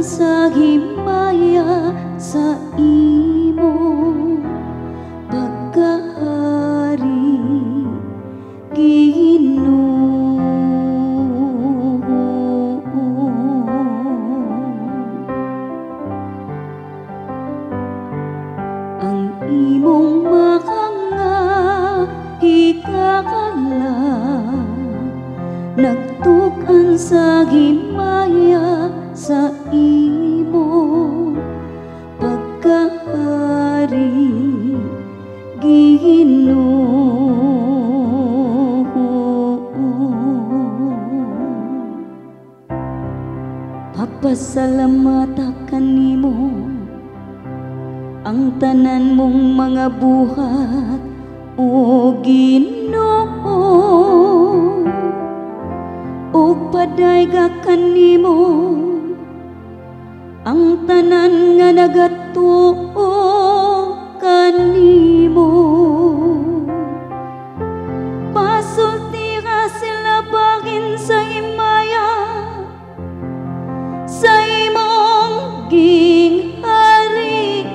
sa himaya sa imo pagkahari Ginoo. Ang imong makanga higakala nagtukan sa himaya sa imo pagkahari Ginoo. Papasalamata kanimo ang tanan mong mga buhat o Ginoo, ug padayga kanimo ang tanan nga nagatuo kanimo. Pasultira sila bagin sa himaya sa imong gingharian,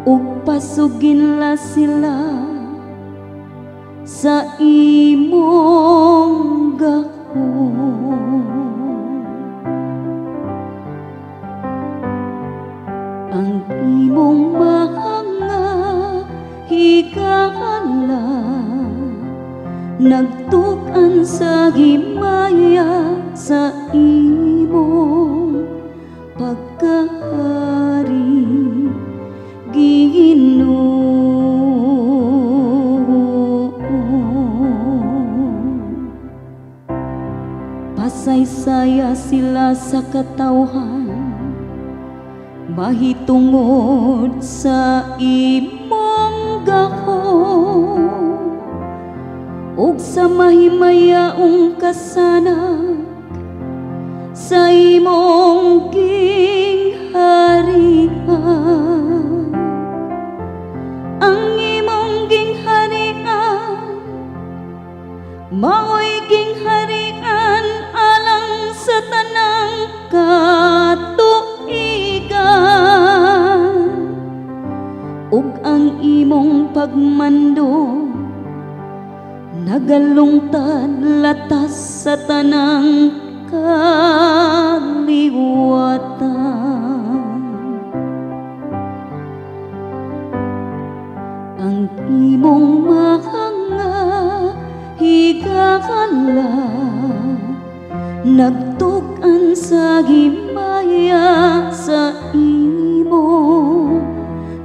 ug pasugin la sila sa imong gahom. Ang imong makanga higala nagtukan sa himaya sa imong pagkahari Ginoo. Pasaysaya sila sa katawhan mahitungod sa imong gahom, ug sa mahimayaong kasanag sa imong gingharian. Ang imong gingharian mao'y gingharian alang sa tanang katuigan, ug ang imong pagmando nagalungtad latas sa tanang kaliwatan. Ang imong makanga higala nagtukan sa himaya sa imong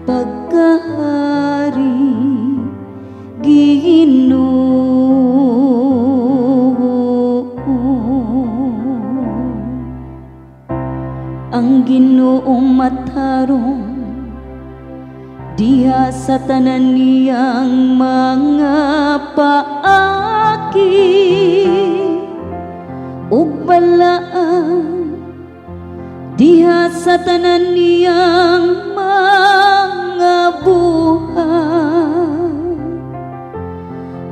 pagkahari Ginoo. Ang Ginoong matarong diha sa tanan niyang mga paagi ug balaan, diha sa tanan niyang mga buhat.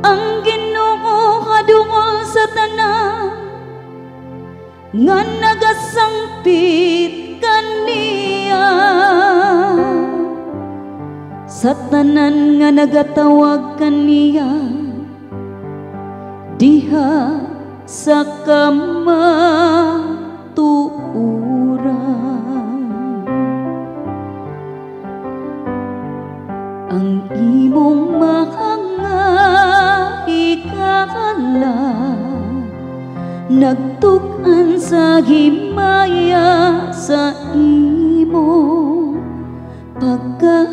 Ang Ginoo kadungol sa tanan nga nagasangpit kaniya, sa tanan nga nagatawag kaniya diha sa kamatuuran. Ang imong makanga higala nagtukan sa himaya sa imong pagka